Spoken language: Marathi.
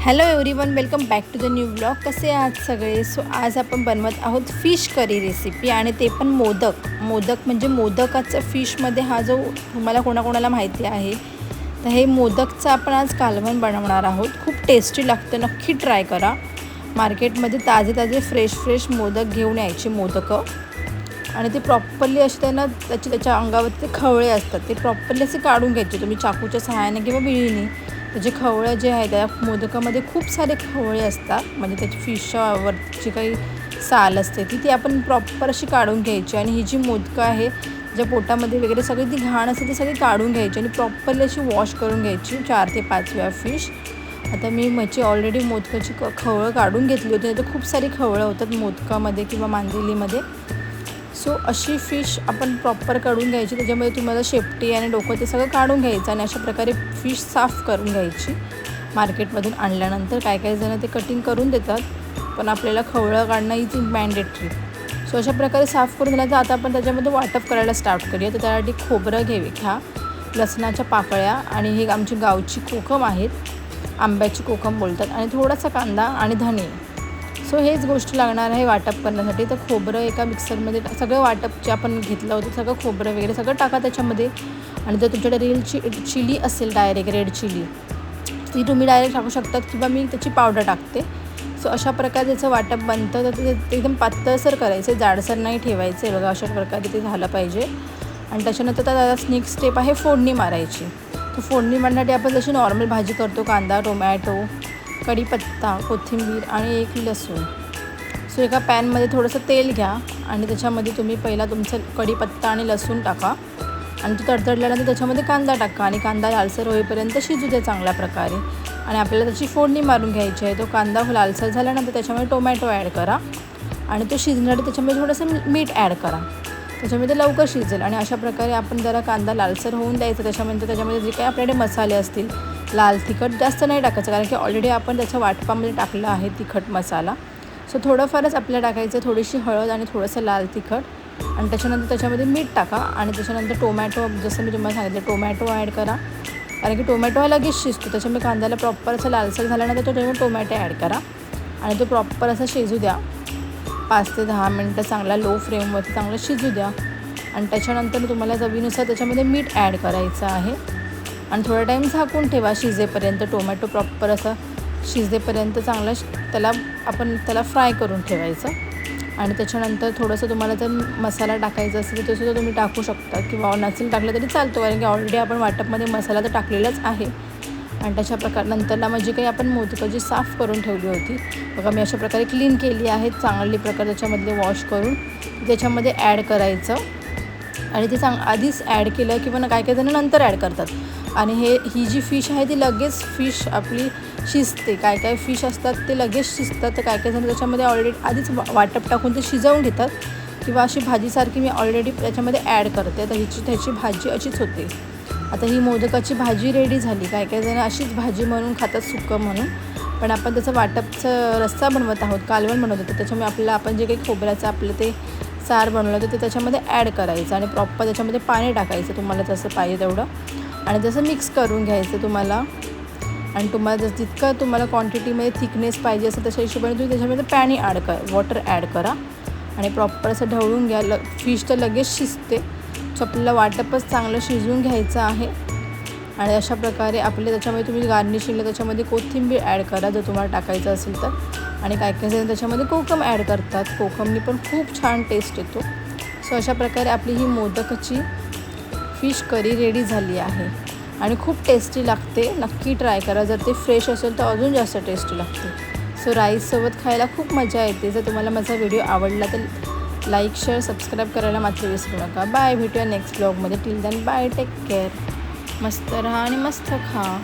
Hello everyone, welcome back to the new blog. कसे आहात सगळे? सो आज आपण बनवत आहोत फिश करी रेसिपी, आणि ते पण मोदक म्हणजे मोदकाचं फिशमध्ये हा जो तुम्हाला कोणाकोणाला माहिती आहे, तर हे मोदकचं आपण आज कालवण बनवणार आहोत. खूप टेस्टी लागतं, नक्की ट्राय करा. मार्केटमध्ये ताजे फ्रेश मोदक घेऊन यायचे मोदकं, आणि ते प्रॉपरली असे त्यांना त्याच्या अंगावरती खवळे असतात, ते प्रॉपरली असे काढून घ्यायचे तुम्ही चाकूच्या सहाय्याने किंवा विळीने. त्याचे खवळे जे आहे त्या मोदकामध्ये खूप सारे खवळे असतात, म्हणजे त्याची फिशवरची काही साल असते ती आपण प्रॉपर अशी काढून घ्यायची. आणि ही जी मोदकं आहे ज्या पोटामध्ये वगैरे सगळी ती घाण असते ती सगळी काढून घ्यायची आणि प्रॉपरली अशी वॉश करून घ्यायची 4 ते 5 वेळा फिश. आता मी माझी ऑलरेडी मोदकाची खवळं काढून घेतली होती, तर खूप सारी खवळं होतात मोदकामध्ये किंवा मांदेलीमध्ये. सो अशी फिश आपण प्रॉपर काढून घ्यायची, त्याच्यामध्ये तुम्हाला शेपटी आणि डोकं ते सगळं काढून घ्यायचं आणि अशा प्रकारे फिश साफ करून घ्यायची. मार्केटमधून आणल्यानंतर काही जण ते कटिंग करून देतात, पण आपल्याला खवळं काढणं इज मॅन्डेटरी. सो अशा प्रकारे साफ करून झालं तर आता आपण त्याच्यामध्ये वाटप करायला स्टार्ट करूया. तर त्यासाठी खोबरं घ्या, लसणाच्या पाकळ्या, आणि हे आमची गावची कोकम आहेत, आंब्याची कोकम बोलतात, आणि थोडासा कांदा आणि धणे. सो हेच गोष्ट लागणार आहे वाटप करण्यासाठी. तर खोबरं एका मिक्सरमध्ये सगळं वाटप जे आपण घेतलं होतं सगळं खोबरं वगैरे सगळं टाका त्याच्यामध्ये. आणि जर तुमच्याकडे चिली असेल डायरेक्ट रेड चिली, ती तुम्ही डायरेक्ट टाकू शकतात, किंवा मी त्याची पावडर टाकते. सो अशा प्रकारे त्याचं वाटप बनतं. तर ते एकदम पातळसर करायचं, जाडसर नाही ठेवायचं आहे. बघा अशा प्रकारे ते झालं पाहिजे. आणि त्याच्यानंतर त्याला नेक्स्ट स्टेप आहे फोडणी मारायची. तर फोडणी मारण्यासाठी आपण जशी नॉर्मल भाजी करतो, कांदा, टोमॅटो, कढीपत्ता, कोथिंबीर आणि एक लसूण. सो एका पॅनमध्ये थोडंसं तेल घ्या, आणि त्याच्यामध्ये तुम्ही पहिला तुमचं कढीपत्ता आणि लसूण टाका, आणि तो तडतडल्यानंतर त्याच्यामध्ये कांदा टाका, आणि कांदा लालसर होईपर्यंत शिजू द्या चांगल्या प्रकारे. आणि आपल्याला त्याची फोडणी मारून घ्यायची आहे. तो कांदा लालसर झाल्यानंतर त्याच्यामध्ये टोमॅटो ॲड करा, आणि तो शिजण्यासाठी त्याच्यामध्ये थोडंसं मीठ ॲड करा, त्याच्यामध्ये लवकर शिजेल. आणि अशा प्रकारे आपण जरा कांदा लालसर होऊन द्यायचा. त्याच्यामध्ये जे काही आपल्याकडे मसाले असतील, लाल तिखट जास्त नाही टाकायचं, कारण की ऑलरेडी आपण त्याच्या वाटपामध्ये टाकलं आहे तिखट मसाला. सो थोडंफारच आपल्याला टाकायचं, थोडीशी हळद आणि थोडंसं लाल तिखट, आणि त्याच्यानंतर त्याच्यामध्ये मीठ टाका. आणि त्याच्यानंतर टोमॅटो, जसं मी तुम्हाला सांगितलं, टोमॅटो ॲड करा, कारण की टोमॅटो हा लगेच शिजतो. त्याच्यामुळे कांद्याला प्रॉपर असं लालसर झाल्यानंतर तो टोमॅटो ॲड करा, आणि तो प्रॉपर असा शिजू द्या 5 ते 10 मिनटं. चांगला लो फ्लेमवरती चांगलं शिजू द्या. आणि त्याच्यानंतर तुम्हाला चवीनुसार त्याच्यामध्ये मीठ ॲड करायचं आहे, आणि थोडा टाईम झाकून ठेवा शिजेपर्यंत. टोमॅटो प्रॉपर असं शिजेपर्यंत चांगला त्याला फ्राय करून ठेवायचं. आणि त्याच्यानंतर थोडंसं तुम्हाला जर मसाला टाकायचा असेल तर तसुद्धा तुम्ही टाकू शकता, किंवा नसेल टाकलं तरी चालतो, कारण की ऑलरेडी आपण वाटपमध्ये मसाला तर टाकलेलाच आहे. आणि त्याच्या नंतरला म्हणजे काही आपण मोदकं जी साफ करून ठेवली होती, बघा मी अशा प्रकारे क्लीन केली आहे चांगली प्रकारे, त्याच्यामधले वॉश करून त्याच्यामध्ये ॲड करायचं. आणि ते आधीच ॲड केलं, किंवा काही जण नंतर ॲड करतात. आणि ही जी फिश आहे ती लगेच फिश आपली शिजते. काही फिश असतात ते लगेच शिजतात, तर काही जण त्याच्यामध्ये ऑलरेडी आधीच वाटप टाकून ते शिजवून घेतात, किंवा अशी भाजीसारखी मी ऑलरेडी त्याच्यामध्ये ॲड करते. तर त्याची भाजी अशीच होते. आता ही मोदकाची भाजी रेडी झाली. काही जण अशीच भाजी म्हणून खातात, सुक्कं म्हणून, पण आपण त्याचं वाटपचं रस्सा बनवत आहोत, कालवण बनवत होतो. त्याच्यामुळे आपण जे काही खोबऱ्याचं आपलं ते सार बनवलं तर ते त्याच्यामध्ये ॲड करायचं, आणि प्रॉपर त्याच्यामध्ये पाणी टाकायचं तुम्हाला जसं पाहिजे तेवढं, आणि जसं मिक्स करून घ्यायचं तुम्हाला. आणि तुम्हाला जितकं तुम्हाला क्वांटिटीमध्ये थिकनेस पाहिजे असेल तशा हिशोबाने तुम्ही त्याच्यामध्ये वॉटर ॲड करा, आणि प्रॉपर असं ढवळून घ्या. फिश तर लगेच शिजते, सो आपल्याला वाटपच चांगलं शिजवून घ्यायचं आहे. आणि अशा प्रकारे त्याच्यामध्ये तुम्ही गार्निशिंगला त्याच्यामध्ये कोथिंबीर ॲड करा जर तुम्हाला टाकायचं असेल तर. आणि काही जण त्याच्यामध्ये कोकम ॲड करतात, कोकमनी पण खूप छान टेस्ट येतो. सो अशा प्रकारे आपली ही मोदकाची फिश करी रेडी झाली आहे, आणि खूप टेस्टी लागते. नक्की ट्राय करा. जर ते फ्रेश असेल तर अजून जास्त टेस्टी लागते. सो राईससोबत खायला खूप मजा येते. जर तुम्हाला माझा व्हिडिओ आवडला तर लाईक, शेअर, सबस्क्राईब करायला मात्र विसरू नका. बाय, भेटूया नेक्स्ट ब्लॉगमध्ये. Till then bye, take care. मस्त राहा आणि मस्त खा.